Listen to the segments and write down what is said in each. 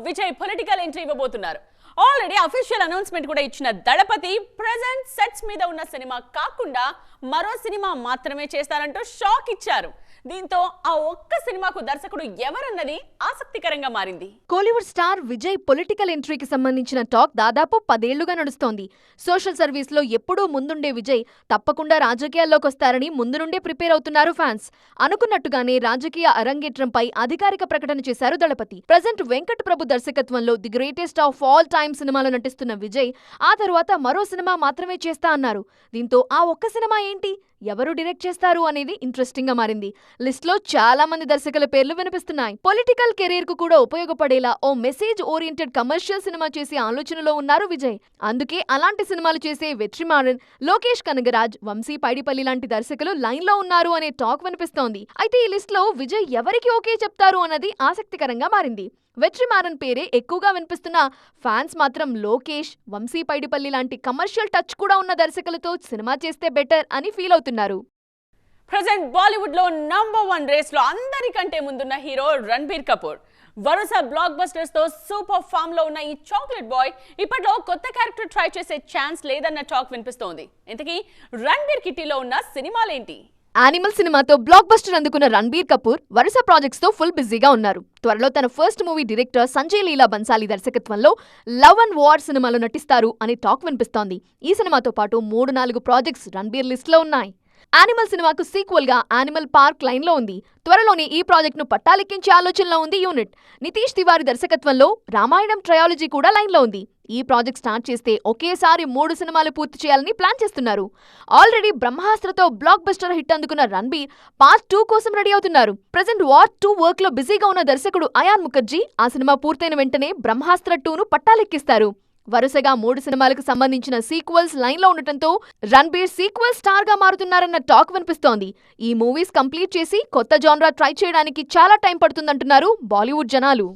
Vijay political entry ఇవ్వబోతున్నారు. Already official announcement కూడా ఇచ్చిన దళపతి ప్రెజెంట్ సెట్స్ మీద ఉన్న సినిమా కాకుండా మరో సినిమా మాత్రమే చేస్తారంటూ షాక్ ఇచ్చారు. దీంతో ఆ ఒక్క సినిమాకు దర్శకుడు ఎవరన్నది ఆసక్తికరంగా మారింది. కోలీవుడ్ స్టార్ విజయ్ పొలిటికల్ ఎంట్రీకి సంబంధించిన టాక్ దాదాపు 10 ఏళ్లుగా నడుస్తోంది. సోషల్ సర్వీస్ లో ఎప్పుడూ ముందుండే విజయ్ తప్పకుండా రాజకీయాల్లోకి వస్తారని ముందు నుండే ప్రిపేర్ అవుతున్నారు ఫ్యాన్స్. అనుకున్నట్టుగానే రాజకీయ అరంగేట్రంపై అధికారిక ప్రకటన చేశారు దళపతి. ప్రజెంట్ వెంకట్ ప్రభు దర్శకత్వంలో the greatest of all time సినిమాలో నటిస్తున్న విజయ్ ఆ తర్వాత మరో సినిమా మాత్రమే చేస్తా అన్నారు. దీంతో ఆ ఒక్క సినిమా ఏంటి, ఎవరు డైరెక్ట్ చేస్తారు అనేది ఇంట్రెస్టింగ్ గా మారింది. లిస్ట్ లో చాలా మంది దర్శకుల పేర్లు వినిపిస్తున్నాయి. పొలిటికల్ కెరీర్ కు కూడా ఉపయోగపడేలా ఓ మెసేజ్ ఓరియంటెడ్ కమర్షియల్ సినిమా చేసే ఆలోచనలో ఉన్నారు విజయ్. అందుకే అలాంటి సినిమాలు చేసే వెట్రిమారన్, లోకేష్ కనగరాజ్, వంశీ పైడిపల్లి లాంటి దర్శకులు లైన్ లో ఉన్నారు అనే టాక్ వినిపిస్తోంది. అయితే ఈ లిస్ట్ లో విజయ్ ఎవరికి ఓకే చెప్తారు అన్నది ఆసక్తికరంగా మారింది. వెట్రిమారన్ పేరే ఎక్కువగా వినిపిస్తున్న ఫ్యాన్స్ మాత్రం లోకేష్, వంశీ పైడిపల్లి లాంటి కమర్షియల్ టచ్ కూడా ఉన్న దర్శకులతో సినిమా చేస్తే బెటర్ అని ఫీల్ అవుతున్నారు. ప్రెజెంట్ బాలీవుడ్ లో నంబర్ 1 రేస్ లో అందరికంటే ముందున్న హీరో రణబీర్ కపూర్. వరుస బ్లాక్ బస్టర్స్ తో సూపర్ ఫామ్ లో ఉన్న ఈ చాక్లెట్ బాయ్ ఇప్పట్లో కొత్త క్యారెక్టర్ ట్రై చేసే ఛాన్స్ లేదన్న టాక్ వినిపిస్తోంది. ఇంతకీ రణబీర్ కిట్టీలో ఉన్న సినిమాలేంటి? యానిమల్ సినిమాతో బ్లాక్ బస్టర్ అందుకున్న రణబీర్ కపూర్ వరుస ప్రాజెక్ట్స్ తో ఫుల్ బిజీగా ఉన్నారు. త్వరలో తన ఫస్ట్ మూవీ డైరెక్టర్ సంజయ్ లీలా బన్సాలి దర్శకత్వంలో లవ్ అండ్ వార్ సినిమాలో నటిస్తారు అనే టాక్ వినిపిస్తోంది. ఈ సినిమాతో పాటు 3-4 ప్రాజెక్ట్స్ రణబీర్ లిస్ట్ లో ఉన్నాయి. యానిమల్ సినిమాకు సీక్వెల్ గా యానిమల్ పార్క్ లైన్ లో ఉంది. త్వరలోనే ఈ ప్రాజెక్ట్ ను పట్టాలెక్కించే ఆలోచనలో ఉంది యూనిట్. నితీష్ తివారీ దర్శకత్వంలో రామాయణం ట్రయాలజీ కూడా లైన్ లో ఉంది. ఈ ప్రాజెక్ట్ స్టార్ట్ చేస్తే ఒకేసారి 3 సినిమాలు పూర్తి చేయాలని ప్లాన్ చేస్తున్నారు. ఆల్రెడీ బ్రహ్మాస్త్రతో బ్లాక్ బస్టర్ హిట్ అందుకున్న రణబీర్ పార్ట్ 2 కోసం రెడీ అవుతున్నారు. ప్రెజెంట్ వార్ 2 వర్క్ లో బిజీగా ఉన్న దర్శకుడు అయాన్ ముఖర్జీ ఆ సినిమా పూర్తయిన వెంటనే బ్రహ్మాస్త్ర 2ను పట్టాలెక్కిస్తారు. వరుసగా 3 సినిమాలకు సంబంధించిన సీక్వెల్స్ లైన్ లో ఉండటంతో రణబీర్ సీక్వెల్ స్టార్ గా మారుతున్నారన్న టాక్ వినిపిస్తోంది. ఈ మూవీస్ కంప్లీట్ చేసి కొత్త జాన్రా ట్రై చేయడానికి చాలా టైం పడుతుందంటున్నారు బాలీవుడ్ జనాలు.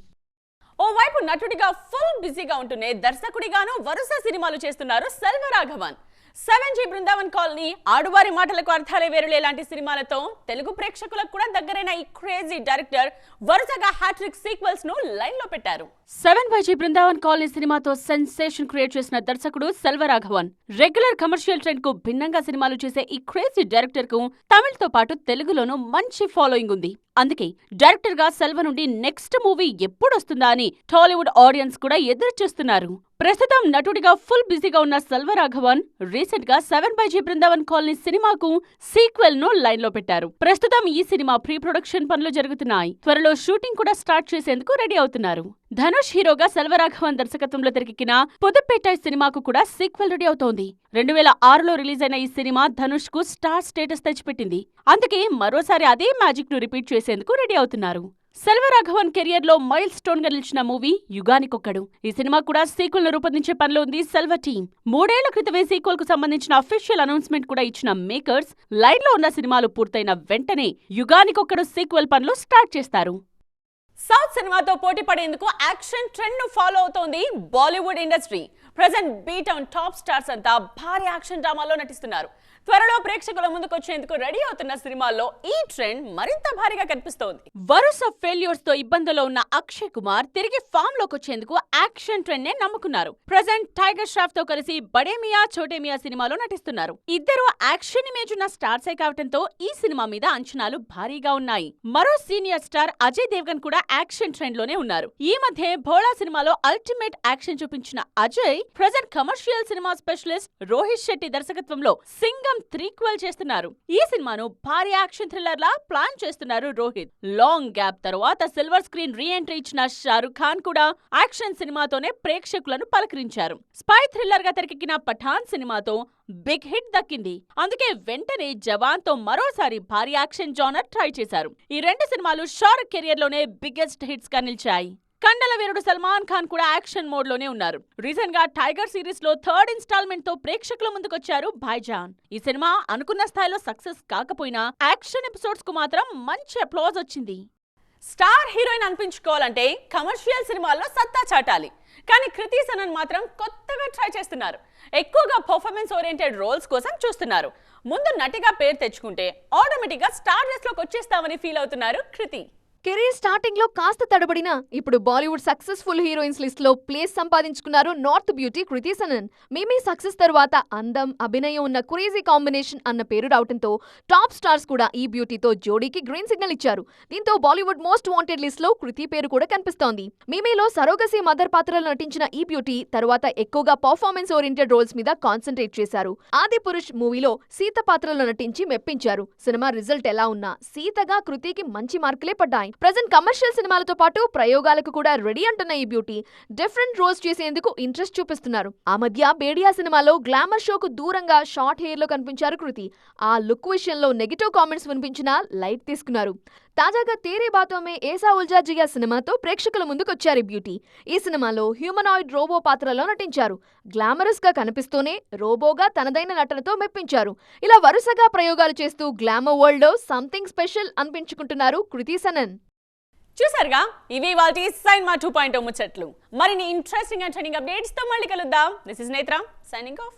ఓవైపు నటుడిగా ఫుల్ బిజీగా ఉంటూనే దర్శకుడిగాను వరుస సినిమాలు చేస్తున్నారు సెల్వరాఘవన్. 7G బృందావన్ కాలనీ, ఆడువారి మాటలకు అర్థాలే వేరులే లాంటి సినిమాలతో తెలుగు ప్రేక్షకులకు కూడా దగ్గరైన ఈ క్రేజీ డైరెక్టర్ వరుసగా హ్యాట్రిక్ సీక్వెల్స్ ను లైన్ లో పెట్టారు. 7YG బృందావన్ కాలనీ సినిమాతో సెన్సేషన్ క్రియేట్ చేసిన దర్శకుడు సెల్వరాఘవన్. రెగ్యులర్ కమర్షియల్ ట్రెండ్ కు భిన్నంగా సినిమాలు చేసే ఈ క్రేజీ డైరెక్టర్ కు తమిళ్ తో పాటు తెలుగులోనూ మంచి ఫాలోయింగ్ ఉంది. అందుకే డైరెక్టర్ గా సెల్వ నుండి నెక్స్ట్ మూవీ ఎప్పుడొస్తుందా అని టాలీవుడ్ ఆడియన్స్ కూడా ఎదురు చూస్తున్నారు. ప్రస్తుతం నటుడిగా ఫుల్ బిజీగా ఉన్న సెల్వరాఘవన్ రీసెంట్ గా 7YG బృందావన్ కాలనీ సినిమాకు సీక్వెల్ ను లైన్ లో పెట్టారు. ప్రస్తుతం ఈ సినిమా ప్రీ ప్రొడక్షన్ పనులు జరుగుతున్నాయి. త్వరలో షూటింగ్ కూడా స్టార్ట్ చేసేందుకు రెడీ అవుతున్నారు. ధనుష్ హీరోగా సెల్వరాఘవన్ దర్శకత్వంలో తెరకెక్కిన పుదుప్పేట సినిమాకు కూడా సీక్వెల్ రెడీ అవుతోంది. 2006లో రిలీజ్ అయిన ఈ సినిమా ధనుష్ కు స్టార్ స్టేటస్ తెచ్చిపెట్టింది. అందుకే మరోసారి అదే మ్యాజిక్ ను రిపీట్ చేసేందుకు రెడీ అవుతున్నారు. సెల్వరాఘవన్ కెరియర్ లో మైల్ స్టోన్ గా నిలిచిన మూవీ యుగానికొక్కడు. ఈ సినిమా కూడా సీక్వెల్ ను రూపొందించే పనిలో ఉంది సెల్వ టీం. 3 ఏళ్ల క్రితమే సీక్వెల్ కు సంబంధించిన అఫీషియల్ అనౌన్స్మెంట్ కూడా ఇచ్చిన మేకర్స్ లైన్ లో ఉన్న సినిమాలు పూర్తయిన వెంటనే యుగానికొక్కడు సీక్వెల్ పనులు స్టార్ట్ చేస్తారు. సౌత్ సినిమాతో పోటీ పడేందుకు యాక్షన్ ట్రెండ్ ను ఫాలో అవుతోంది Bollywood industry. Present B-Town top stars అంతా భారీ యాక్షన్ డ్రామాలో నటిస్తున్నారు. త్వరలో ప్రేక్షకుల ముందుకొచ్చేందుకు రెడీ అవుతున్న సినిమాల్లో ఈ ట్రెండ్ మరింత భారీగా కనిపిస్తోంది. వరుస ఫెయిల్యూర్స్ తో ఇబ్బందుల్లో ఉన్న అక్షయ్ కుమార్ తిరిగి ఫామ్ లోకి వచ్చేందుకు యాక్షన్ ట్రెండ్ నే నమ్ముకున్నారు. ప్రెజెంట్ టైగర్ ష్రాఫ్ తో కలిసి బడే మియా చోటే మియా సినిమాలో నటిస్తున్నారు. ఇద్దరు యాక్షన్ ఇమేజ్ ఉన్న స్టార్సే కావటంతో ఈ సినిమా మీద అంచనాలు భారీగా ఉన్నాయి. మరో సీనియర్ స్టార్ అజయ్ దేవ్గన్ కూడా యాక్షన్ ట్రెండ్ లోనే ఉన్నారు. ఈ మధ్య భోళా సినిమాలో అల్టిమేట్ యాక్షన్ చూపించిన Ajay present commercial cinema specialist Rohit Shetty దర్శకత్వంలో సింగం 3 చేస్తున్నారు. ఈ సినిమాను భారీ యాక్షన్ థ్రిల్లర్ లా ప్లాన్ చేస్తున్నారు రోహిత్. లాంగ్ గ్యాప్ తర్వాత సిల్వర్ స్క్రీన్ రీ ఎంట్రీ ఇచ్చిన షారుఖ్ ఖాన్ కూడా యాక్షన్ సినిమాతోనే ప్రేక్షకులను పలకరించారు. స్పై థ్రిల్లర్ గా తెరకెక్కిన పఠాన్ సినిమాతో బిగ్ హిట్ దక్కింది. అందుకే వెంటనే జవాన్ తో మరోసారి భారీ యాక్షన్ జానర్ ట్రై చేశారు. ఈ 2 సినిమాలు షారుఖ్ కెరియర్ లోనే బిగ్గెస్ట్ హిట్స్ గా నిలిచాయి. కండల వీరుడు సల్మాన్ ఖాన్ కూడా యాక్షన్ మోడ్ లోనే ఉన్నారు. రీసెంట్ గా టైగర్ సిరీస్ లో 3rd ఇన్స్టాల్మెంట్ తో ప్రేక్షకుల ముందుకొచ్చారు భాయ్జాన్. ఈ సినిమా అనుకున్న స్థాయిలో సక్సెస్ కాకపోయినా యాక్షన్ ఎపిసోడ్స్ కు మాత్రం మంచి అప్లాజ్ వచ్చింది. స్టార్ హీరోయిన్ అనిపించుకోవాలంటే కమర్షియల్ సినిమాల్లో సత్తా చాటాలి. కానీ కృతి సనన్ మాత్రం కొత్తగా ట్రై చేస్తున్నారు. ఎక్కువగా పర్ఫార్మెన్స్ ఓరియంటెడ్ రోల్స్ కోసం చూస్తున్నారు. ముందు నటిగా పేరు తెచ్చుకుంటే ఆటోమేటిక్ గా స్టార్ రేస్ లోకి వచ్చేస్తామని ఫీల్ అవుతున్నారు కృతి. కెరీర్ స్టార్టింగ్ లో కాస్త తడబడినా ఇప్పుడు బాలీవుడ్ సక్సెస్ఫుల్ హీరోయిన్స్ లిస్ట్ లో ప్లేస్ సంపాదించుకున్నారు నార్త్ బ్యూటీ కృతి సనన్. మిమీ సక్సెస్ తరువాత అందం, అభినయం ఉన్న క్రేజీ కాంబినేషన్ అన్న పేరు రావడంతో టాప్ స్టార్స్ కూడా ఈ బ్యూటీతో జోడీకి గ్రీన్ సిగ్నల్ ఇచ్చారు. దీంతో బాలీవుడ్ మోస్ట్ వాంటెడ్ లిస్ట్ లో కృతి పేరు కూడా కనిపిస్తోంది. మిమీలో సరోగసీ మదర్ పాత్రలో నటించిన ఈ బ్యూటీ తరువాత ఎక్కువగా పర్ఫార్మెన్స్ ఓరియంటెడ్ రోల్స్ మీద కాన్సన్ట్రేట్ చేశారు. ఆది పురుష్ మూవీలో సీత పాత్రలో నటించి మెప్పించారు. సినిమా రిజల్ట్ ఎలా ఉన్నా సీతగా కృతికి మంచి మార్కులే పడ్డాయి. ప్రెజెంట్ కమర్షియల్ సినిమాలతో పాటు ప్రయోగాలకు కూడా రెడీ అంటున్న ఈ బ్యూటీ డిఫరెంట్ రోల్స్ చేసేందుకు ఇంట్రెస్ట్ చూపిస్తున్నారు. ఆ మధ్య బేడియా సినిమాలో గ్లామర్ షోకు దూరంగా షార్ట్ హెయిర్ లో కనిపించారు కృతి. ఆ లుక్ విషయంలో నెగిటివ్ కామెంట్స్ వినిపించినా లైట్ తీసుకున్నారు. తాజాగా తేరే బాతో మే ఏసా ఉల్జా జియా సినిమాతో ప్రేక్షకుల ముందుకొచ్చారు ఈ బ్యూటీ. ఈ సినిమాలో హ్యూమనాయిడ్ రోబో పాత్రలో నటించారు. గ్లామరస్ గా కనిపిస్తూనే రోబోగా తనదైన నటనతో మెప్పించారు. ఇలా వరుసగా ప్రయోగాలు చేస్తూ గ్లామర్ వరల్డ్ లో సంథింగ్ స్పెషల్ అనిపించుకుంటున్నారు కృతి సనన్. చూసారుగా, ఇవి వాటి సైన్మా 2.0 ముచ్చట్లు. మరిన్ని ఇంట్రెస్టింగ్ అండ్ ట్రెండింగ్ అప్డేట్స్ తో మళ్ళీ కలుద్దాం. దిస్ ఇస్ నేత్ర సైనింగ్ ఆఫ్.